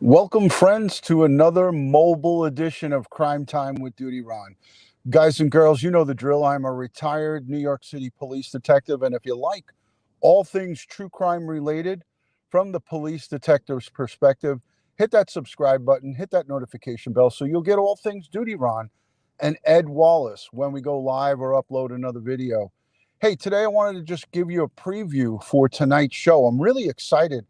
Welcome, friends, to another mobile edition of Crime Time with DutyRon. Guys and girls, you know the drill. I'm a retired New York City police detective, and if you like all things true crime related from the police detective's perspective, hit that subscribe button, hit that notification bell so you'll get all things DutyRon and Ed Wallace when we go live or upload another video. Hey, today I wanted to just give you a preview for tonight's show. I'm really excited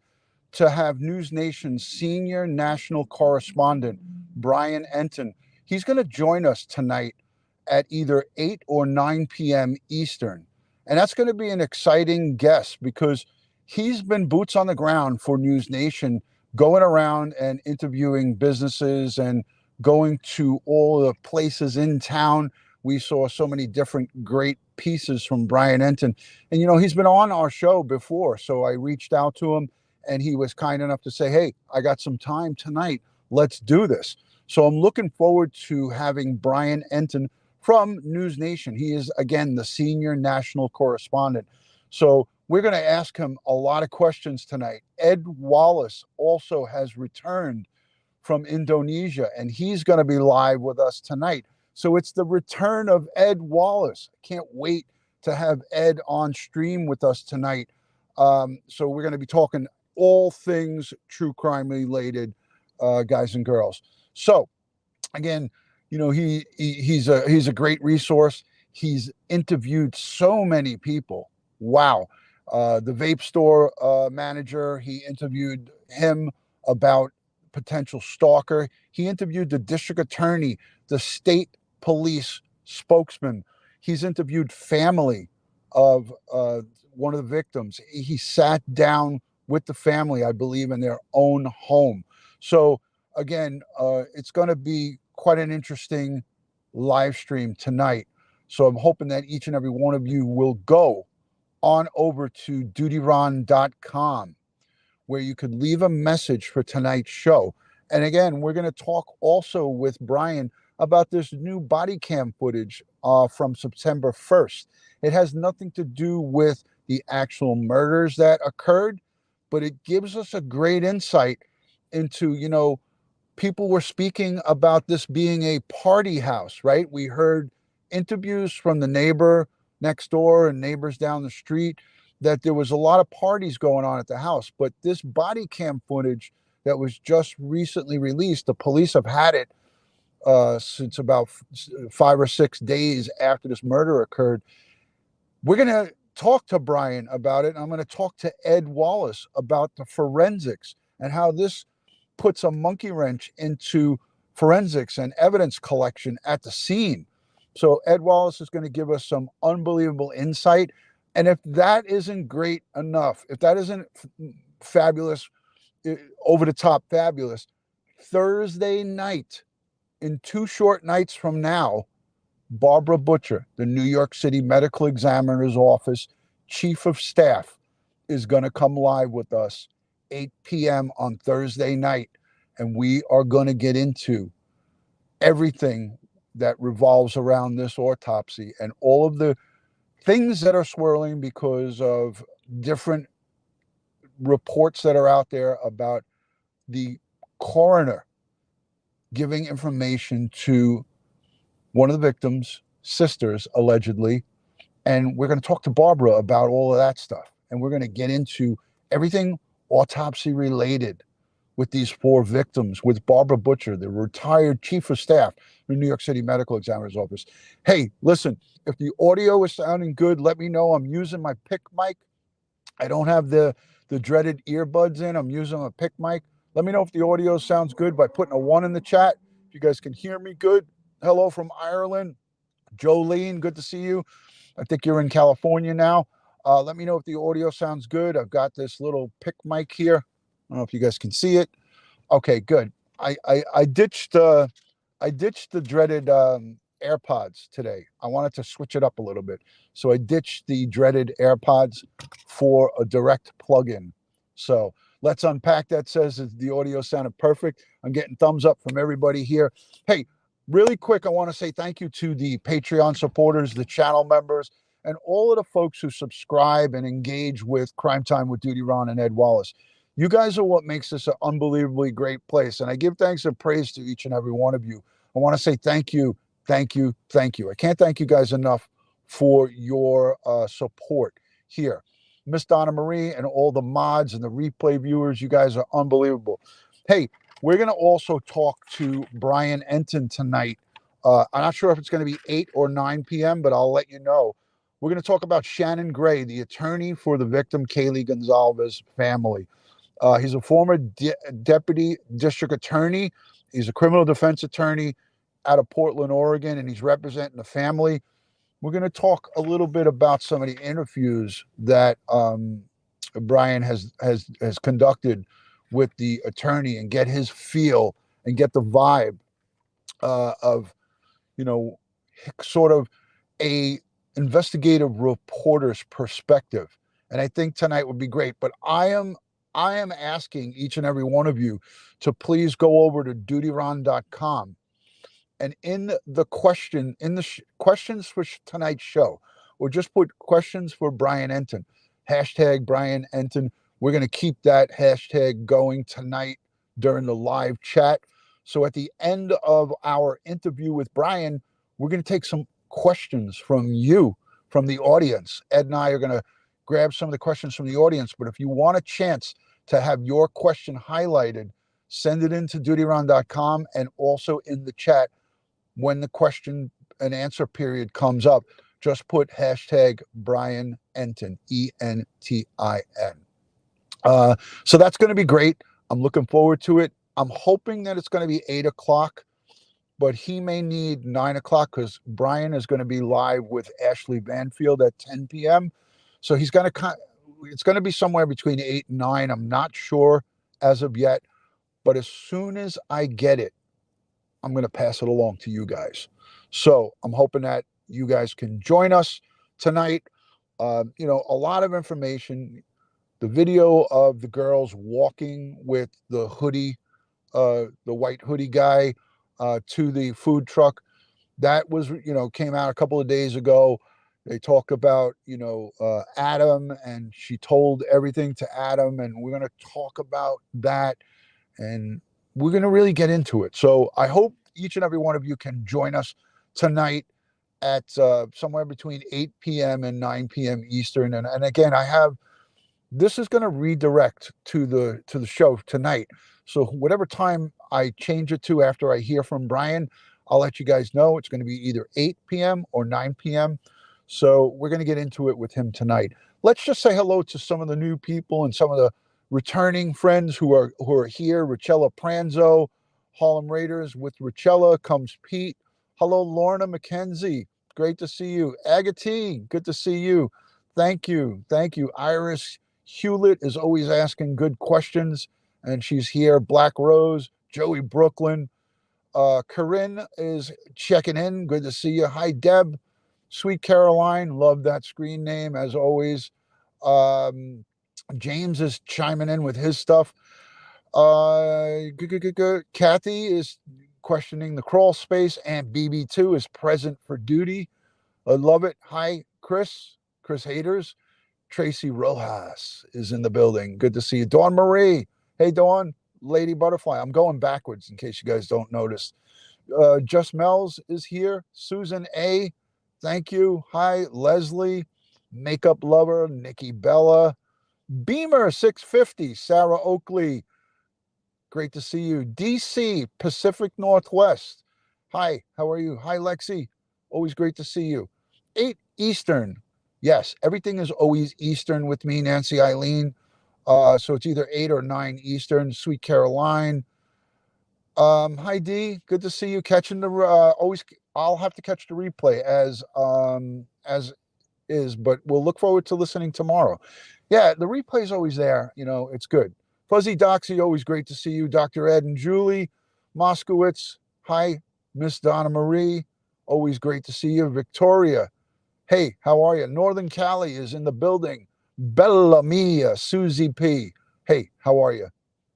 to have NewsNation's senior national correspondent, Brian Entin. He's going to join us tonight at either 8 or 9 p.m. Eastern. And that's going to be an exciting guest because he's been boots on the ground for NewsNation, going around and interviewing businesses and going to all the places in town. We saw so many different great pieces from Brian Entin. And, you know, he's been on our show before, so I reached out to him. And he was kind enough to say, hey, I got some time tonight. Let's do this. So I'm looking forward to having Brian Entin from NewsNation. He is, again, the senior national correspondent. So we're going to ask him a lot of questions tonight. Ed Wallace also has returned from Indonesia, and he's going to be live with us tonight. So it's the return of Ed Wallace. I can't wait to have Ed on stream with us tonight. So we're going to be talking all things true crime related, guys and girls. So again, you know, he's a great resource. He's interviewed so many people. Wow. The vape store manager, he interviewed him about potential stalker. He interviewed the district attorney, the state police spokesman. He's interviewed family of one of the victims. He sat down with the family, I believe, in their own home. So again, it's going to be quite an interesting live stream tonight. So I'm hoping that each and every one of you will go on over to DutyRon.com, where you could leave a message for tonight's show. And again, we're going to talk also with Brian about this new body cam footage from September 1st. It has nothing to do with the actual murders that occurred, but it gives us a great insight into, you know, people were speaking about this being a party house, right? We heard interviews from the neighbor next door and neighbors down the street that there was a lot of parties going on at the house. But this body cam footage that was just recently released, the police have had it since about 5 or 6 days after this murder occurred. We're going to talk to Brian about it. I'm going to talk to Ed Wallace about the forensics and how this puts a monkey wrench into forensics and evidence collection at the scene. So Ed Wallace is going to give us some unbelievable insight. And if that isn't great enough, if that isn't fabulous, over the top fabulous, Thursday night, in 2 short nights from now, Barbara Butcher, the New York City Medical Examiner's Office Chief of Staff, is going to come live with us 8 p.m. on Thursday night. And we are going to get into everything that revolves around this autopsy and all of the things that are swirling because of different reports that are out there about the coroner giving information to one of the victims' sisters, allegedly. And we're going to talk to Barbara about all of that stuff. And we're going to get into everything autopsy related with these 4 victims, with Barbara Butcher, the retired chief of staff in the New York City Medical Examiner's Office. Hey, listen, if the audio is sounding good, let me know. I'm using my pick mic. I don't have the dreaded earbuds in. I'm using a pick mic. Let me know if the audio sounds good by putting a 1 in the chat. If you guys can hear me good. Hello from Ireland. Jolene, good to see you. I think you're in California now. Let me know if the audio sounds good. I've got this little pick mic here. I don't know if you guys can see it. Okay, good. I ditched the dreaded AirPods today. I wanted to switch it up a little bit. So I ditched the dreaded AirPods for a direct plug-in. So let's unpack that. Says that the audio sounded perfect. I'm getting thumbs up from everybody here. Hey, really quick, I want to say thank you to the Patreon supporters, the channel members, and all of the folks who subscribe and engage with Crime Time with DutyRon and Ed Wallace. You guys are what makes this an unbelievably great place. And I give thanks and praise to each and every one of you. I want to say thank you, thank you, thank you. I can't thank you guys enough for your support here. Miss Donna Marie and all the mods and the replay viewers, you guys are unbelievable. Hey, we're going to also talk to Brian Entin tonight. I'm not sure if it's going to be 8 or 9 p.m., but I'll let you know. We're going to talk about Shannon Gray, the attorney for the victim Kaylee Goncalves family. He's a former deputy district attorney. He's a criminal defense attorney out of Portland, Oregon, and he's representing the family. We're going to talk a little bit about some of the interviews that Brian has conducted with the attorney and get his feel and get the vibe of, you know, sort of a investigative reporter's perspective. And I think tonight would be great. But I am asking each and every one of you to please go over to DutyRon.com. And in the question, in the questions for tonight's show, or just put questions for Brian Entin, hashtag Brian Entin. We're going to keep that hashtag going tonight during the live chat. So at the end of our interview with Brian, we're going to take some questions from you, from the audience. Ed and I are going to grab some of the questions from the audience. But if you want a chance to have your question highlighted, send it into DutyRon.com and also in the chat. When the question and answer period comes up, just put hashtag Brian Entin, E-N-T-I-N. So that's going to be great. I'm looking forward to it. I'm hoping that it's going to be 8 o'clock, but he may need 9 o'clock because Brian is going to be live with Ashley Banfield at 10 p.m. So he's going to, it's going to be somewhere between 8 and 9. I'm not sure as of yet, but as soon as I get it, I'm going to pass it along to you guys. So I'm hoping that you guys can join us tonight. You know, a lot of information. The video of the girls walking with the hoodie, the white hoodie guy to the food truck. That was, you know, came out a couple of days ago. They talk about, you know, Adam, and she told everything to Adam. And we're going to talk about that. And we're going to really get into it. So I hope each and every one of you can join us tonight at somewhere between 8 p.m. and 9 p.m. Eastern. And again, this is going to redirect to the show tonight. So whatever time I change it to after I hear from Brian, I'll let you guys know. It's going to be either 8 p.m. or 9 p.m. So we're going to get into it with him tonight. Let's just say hello to some of the new people and some of the returning friends who are here. Richella Pranzo, Harlem Raiders. With Richella comes Pete. Hello, Lorna McKenzie. Great to see you. Agatine, good to see you. Thank you. Thank you. Iris Hewlett is always asking good questions, and she's here. Black Rose, Joey Brooklyn. Corinne is checking in. Good to see you. Hi, Deb. Sweet Caroline. Love that screen name, as always. James is chiming in with his stuff. Kathy is questioning the crawl space, and BB2 is present for duty. I love it. Hi, Chris Haters. Tracy Rojas is in the building. Good to see you. Dawn Marie. Hey, Dawn. Lady Butterfly. I'm going backwards in case you guys don't notice. Just Mel's is here. Susan A. Thank you. Hi, Leslie. Makeup Lover. Nikki Bella. Beamer 650. Sarah Oakley. Great to see you. DC Pacific Northwest. Hi, how are you? Hi, Lexi. Always great to see you. 8 Eastern. Yes, everything is always Eastern with me, Nancy Eileen. So it's either 8 or 9 Eastern. Sweet Caroline. Hi D, good to see you. Catching the always. I'll have to catch the replay as is, but we'll look forward to listening tomorrow. Yeah, the replay is always there. You know, it's good. Fuzzy Doxy, always great to see you. Dr. Ed and Julie Moskowitz. Hi, Miss Donna Marie. Always great to see you. Victoria. Hey, how are you? Northern Cali is in the building. Bella Mia, Susie P. Hey, how are you?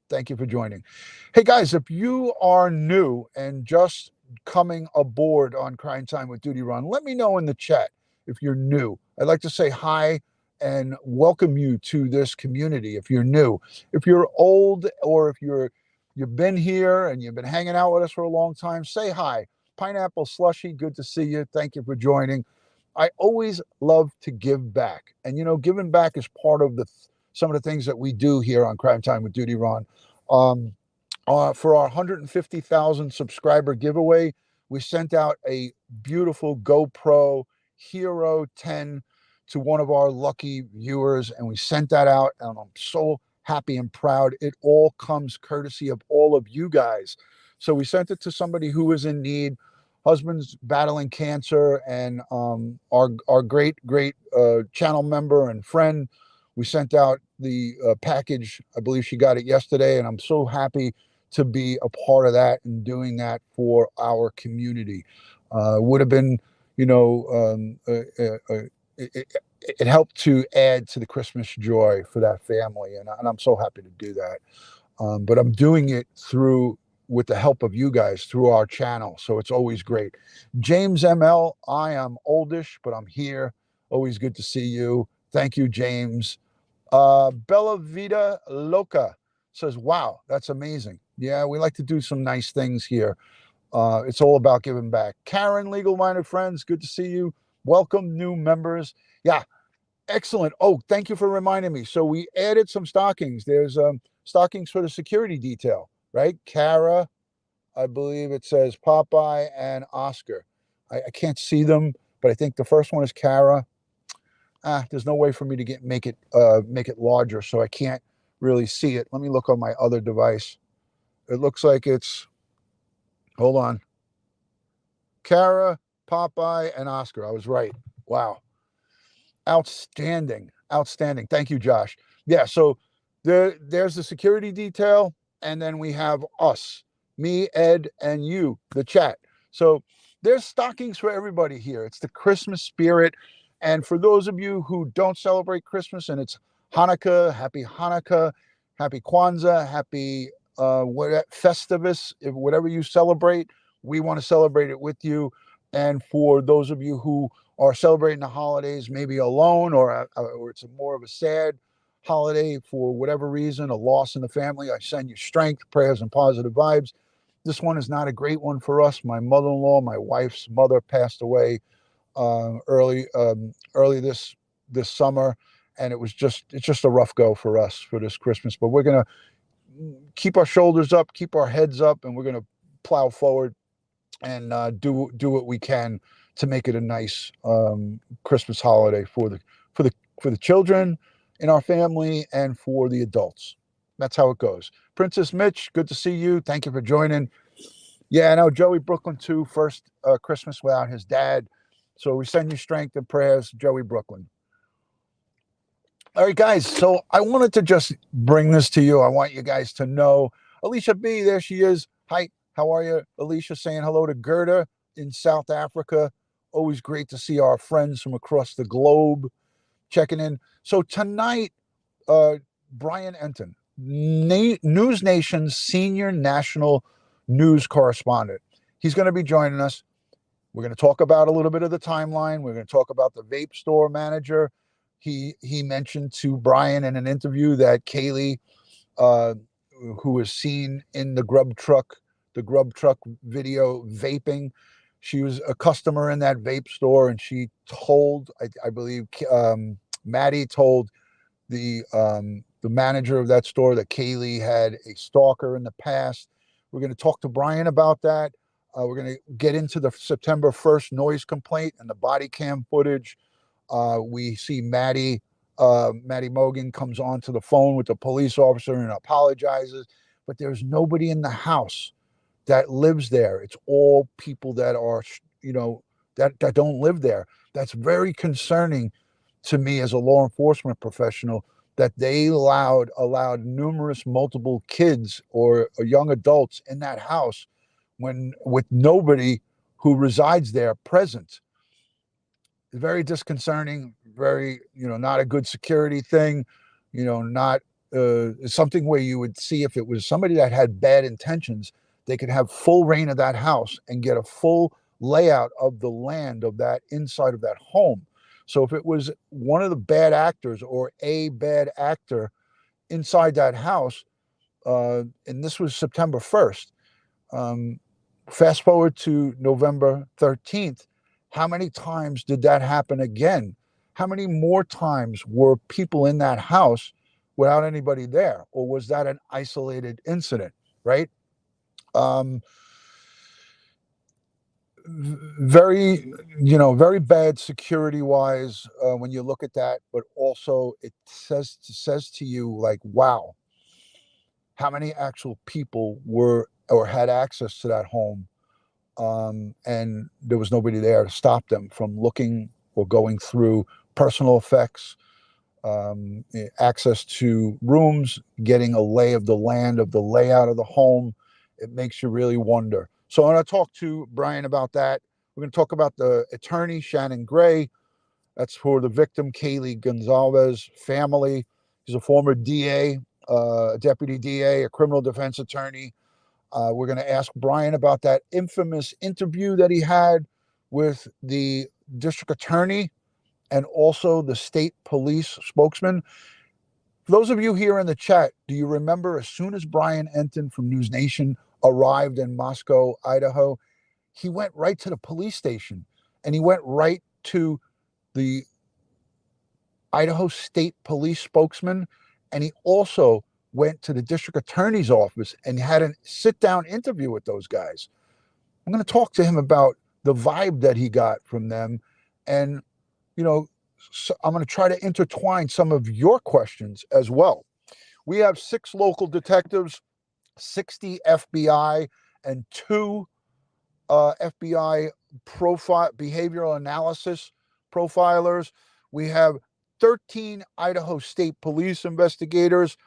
Thank you for joining. Hey, guys, if you are new and just coming aboard on Crime Time with DutyRon, let me know in the chat if you're new. I'd like to say hi and welcome you to this community. If you're new, if you're old, or if you've been here and you've been hanging out with us for a long time, say hi. Pineapple Slushy, good to see you. Thank you for joining. I always love to give back, and giving back is part of some of the things that we do here on Crime Time with DutyRon. For our 150,000 subscriber giveaway, we sent out a beautiful GoPro Hero 10 to one of our lucky viewers, and we sent that out, and I'm so happy and proud. It all comes courtesy of all of you guys. So we sent it to somebody who was in need. Husband's battling cancer, and our great channel member and friend, we sent out the package. I believe she got it yesterday, and I'm so happy to be a part of that and doing that for our community. Would have been, it helped to add to the Christmas joy for that family, and I'm so happy to do that. But I'm doing it with the help of you guys through our channel, so it's always great. James ML, I am oldish, but I'm here. Always good to see you. Thank you, James. Bella Vida Loca says, wow, that's amazing. Yeah, we like to do some nice things here. It's all about giving back. Karen, Legal Minded Friends, good to see you. Welcome, new members. Yeah, excellent. Oh, thank you for reminding me. So we added some stockings. There's stockings for the security detail, right? Kara, I believe it says Popeye and Oscar. I can't see them, but I think the first one is Kara. There's no way for me to make it larger, so I can't really see it. Let me look on my other device. It looks like it's, hold on, Kara, Popeye, and Oscar. I was right. Wow. Outstanding. Thank you, Josh. Yeah, so there's the security detail, and then we have us, me, Ed, and you, the chat. So there's stockings for everybody here. It's the Christmas spirit. And for those of you who don't celebrate Christmas, and it's Hanukkah, happy Kwanzaa, happy Festivus, whatever you celebrate, we want to celebrate it with you. And for those of you who are celebrating the holidays, maybe alone, or it's more of a sad holiday for whatever reason, a loss in the family, I send you strength, prayers, and positive vibes. This one is not a great one for us. My mother-in-law, my wife's mother, passed away early this summer, and it's just a rough go for us for this Christmas. But we're gonna keep our shoulders up, keep our heads up, and we're gonna plow forward and do what we can to make it a nice Christmas holiday for the children in our family and for the adults. That's how it goes. Princess Mitch, good to see you. Thank you for joining. Yeah, I know Joey Brooklyn too. First Christmas without his dad. So we send you strength and prayers, Joey Brooklyn. All right, guys. So I wanted to just bring this to you. I want you guys to know Alicia B. There she is. Hi, how are you? Alicia saying hello to Gerda in South Africa. Always great to see our friends from across the globe checking in. So tonight, Brian Entin, NewsNation's senior national news correspondent. He's going to be joining us. We're going to talk about a little bit of the timeline. We're going to talk about the vape store manager. He mentioned to Brian in an interview that Kaylee, who was seen in the grub truck video vaping, she was a customer in that vape store, and she told, I believe, Maddie told the manager of that store that Kaylee had a stalker in the past. We're going to talk to Brian about that. We're going to get into the September 1st noise complaint and the body cam footage. We see Maddie Mogen comes onto the phone with the police officer and apologizes, but there's nobody in the house that lives there. It's all people that are, that don't live there. That's very concerning to me as a law enforcement professional, that they allowed numerous multiple kids or young adults in that house with nobody who resides there present. It's very disconcerting, very, not a good security thing, not something where you would see if it was somebody that had bad intentions, they could have full reign of that house and get a full layout of the land of that inside of that home. So if it was one of the bad actors or a bad actor inside that house, and this was September 1st, fast forward to November 13th, how many times did that happen again? How many more times were people in that house without anybody there? Or was that an isolated incident, right? Very, very bad security wise when you look at that, but also it says to you, like, wow, how many actual people were or had access to that home, and there was nobody there to stop them from looking or going through personal effects, access to rooms, getting a lay of the land of the layout of the home. It makes you really wonder. So I'm going to talk to Brian about that. We're going to talk about the attorney, Shannon Gray. That's for the victim, Kaylee Goncalves family. He's a former DA, deputy DA, a criminal defense attorney. We're going to ask Brian about that infamous interview that he had with the district attorney and also the state police spokesman. For those of you here in the chat, do you remember as soon as Brian Entin from News Nation arrived in Moscow, Idaho, he went right to the police station and he went right to the Idaho State Police spokesman, and he also went to the district attorney's office and had a sit-down interview with those guys. I'm going to talk to him about the vibe that he got from them, and so I'm going to try to intertwine some of your questions as well. We have 6 local detectives, 60 FBI, and 2 FBI behavioral analysis profilers. We have 13 Idaho State Police investigators,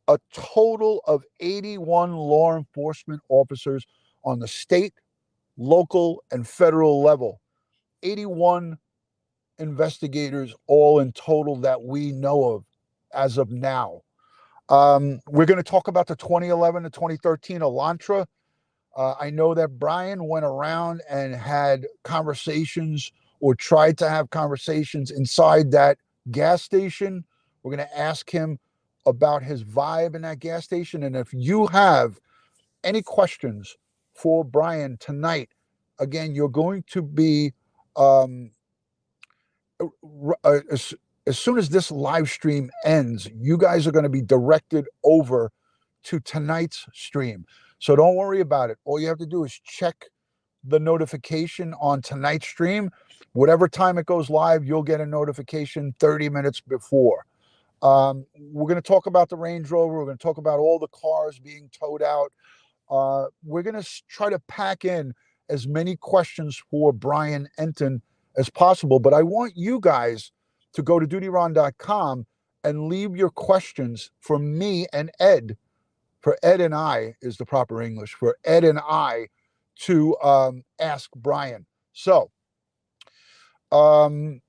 a total of 81 law enforcement officers on the state, local, and federal level. 81 investigators all in total that we know of as of now. We're going to talk about the 2011 to 2013 Elantra. I know that Brian went around and had conversations or tried to have conversations inside that gas station. We're going to ask him about his vibe in that gas station. And if you have any questions for Brian tonight, again, you're going to be, as soon as this live stream ends, you guys are going to be directed over to tonight's stream. So don't worry about it. All you have to do is check the notification on tonight's stream. Whatever time it goes live, you'll get a notification 30 minutes before. We're going to talk about the Range Rover. We're going to talk about all the cars being towed out. We're going to try to pack in as many questions for Brian Entin as possible. But I want you guys to go to DutyRon.com and leave your questions for me and Ed. For Ed and I is the proper English. For Ed and I to ask Brian. So I'm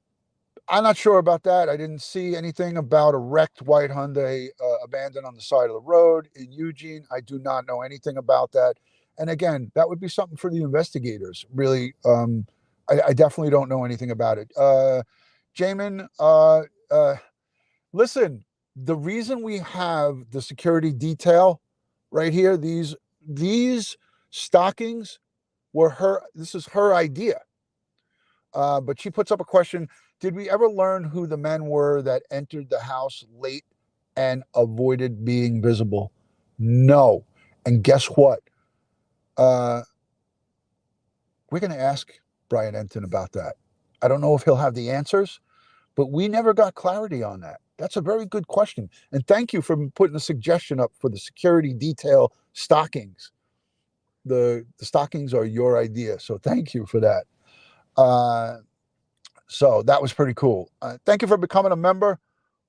not sure about that. I didn't see anything about a wrecked white Hyundai abandoned on the side of the road in Eugene. I do not know anything about that. And again, that would be something for the investigators. Really, I definitely don't know anything about it. Jamin, listen, the reason we have the security detail right here, these stockings were this is her idea. But she puts up a question. Did we ever learn who the men were that entered the house late and avoided being visible? No. And guess what? We're going to ask Brian Entin about that. I don't know if he'll have the answers, but we never got clarity on that. That's a very good question. And thank you for putting a suggestion up for the security detail stockings. The stockings are your idea. So thank you for that. So that was pretty cool. Thank you for becoming a member.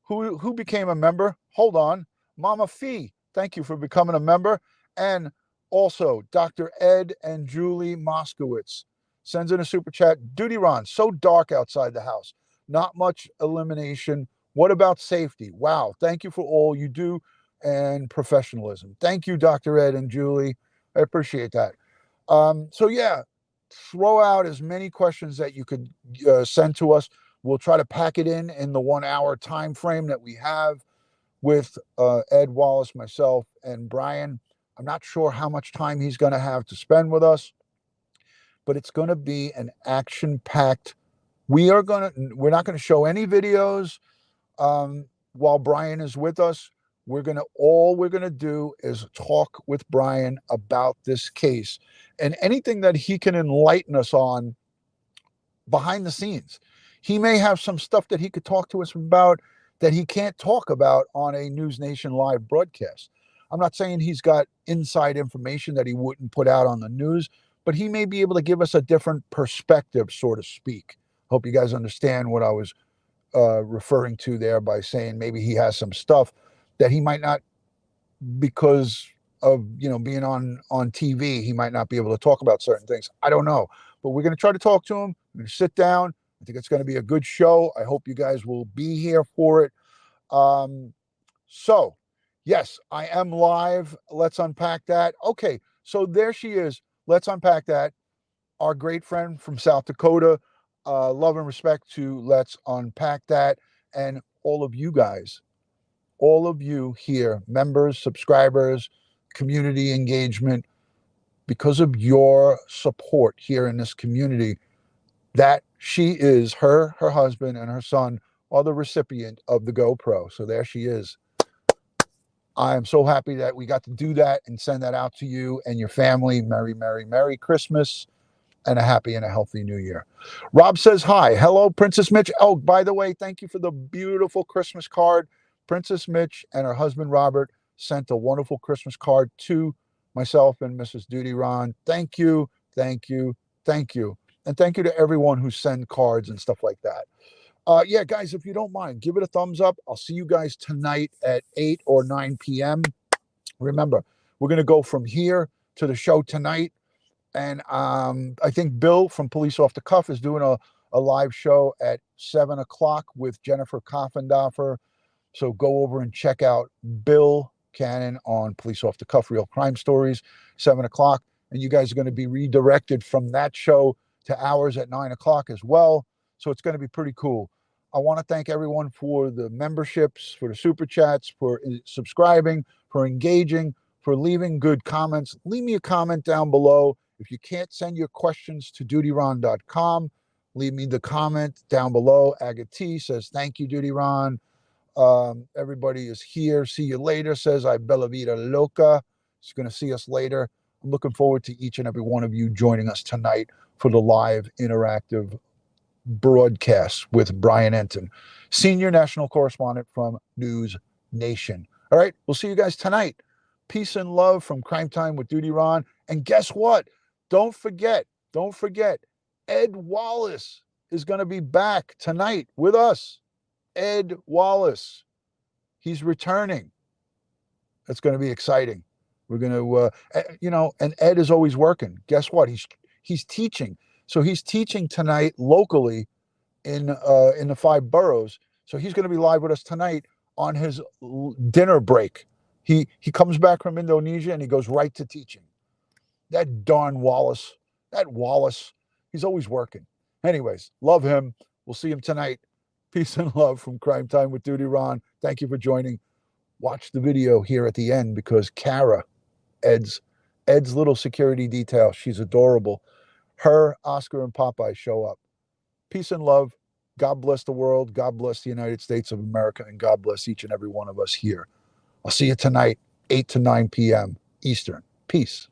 Who became a member? Hold on. Mama Fee, thank you for becoming a member. And also Dr. Ed and Julie Moskowitz sends in a super chat. DutyRon, so dark outside the house. Not much elimination. What about safety? Wow. Thank you for all you do and professionalism. Thank you, Dr. Ed and Julie. I appreciate that. So yeah, throw out as many questions that you could send to us. We'll try to pack it in the 1 hour time frame that we have with Ed Wallace, myself, and Brian. I'm not sure how much time he's going to have to spend with us, but it's going to be an action-packed. We're not going to show any videos while Brian is with us. All we're going to do is talk with Brian about this case and anything that he can enlighten us on behind the scenes. He may have some stuff that he could talk to us about that he can't talk about on a News Nation live broadcast. I'm not saying he's got inside information that he wouldn't put out on the news, but he may be able to give us a different perspective, so to speak. Hope you guys understand what I was referring to there by saying maybe he has some stuff that he might not, because of being on TV, he might not be able to talk about certain things. I don't know, but we're going to try to talk to him. We're going to sit down. I think it's going to be a good show. I hope you guys will be here for it. So yes, I am live. Let's unpack that. Okay, so there she is. Let's unpack that. Our great friend from South Dakota. Love and respect to Let's Unpack That. And all of you guys, all of you here, members, subscribers, community engagement, because of your support here in this community, that her husband, and her son are the recipient of the GoPro. So there she is. I am so happy that we got to do that and send that out to you and your family. Merry, Merry, Merry Christmas and a happy and a healthy new year. Rob says, hi. Hello, Princess Mitch. Oh, by the way, thank you for the beautiful Christmas card. Princess Mitch and her husband, Robert, sent a wonderful Christmas card to myself and Mrs. DutyRon. Thank you, thank you, thank you. And thank you to everyone who send cards and stuff like that. Yeah, guys, if you don't mind, give it a thumbs up. I'll see you guys tonight at 8 or 9 p.m. Remember, we're going to go from here to the show tonight. And I think Bill from Police Off the Cuff is doing a live show at 7 o'clock with Jennifer Koffendorfer. So go over and check out Bill Cannon on Police Off the Cuff, Real Crime Stories, 7 o'clock. And you guys are going to be redirected from that show to ours at 9 o'clock as well. So it's going to be pretty cool. I want to thank everyone for the memberships, for the super chats, for subscribing, for engaging, for leaving good comments. Leave me a comment down below. If you can't send your questions to DutyRon.com, leave me the comment down below. Agati says, thank you, DutyRon. Everybody is here. See you later, says I Bella Vida Loca. She's going to see us later. I'm looking forward to each and every one of you joining us tonight for the live interactive broadcast with Brian Entin, senior national correspondent from News Nation. All right, we'll see you guys tonight. Peace and love from Crime Time with DutyRon. And guess what? Don't forget, Ed Wallace is going to be back tonight with us. Ed Wallace. He's returning. That's going to be exciting. We're going to, and Ed is always working. Guess what? He's teaching. So he's teaching tonight locally in the 5 boroughs. So he's going to be live with us tonight on his dinner break. He comes back from Indonesia and he goes right to teaching. That darn Wallace. That Wallace. He's always working. Anyways, love him. We'll see him tonight. Peace and love from Crime Time with DutyRon. Thank you for joining. Watch the video here at the end because Kara, Ed's little security detail, she's adorable. Her, Oscar, and Popeye show up. Peace and love. God bless the world. God bless the United States of America. And God bless each and every one of us here. I'll see you tonight, 8 to 9 p.m. Eastern. Peace.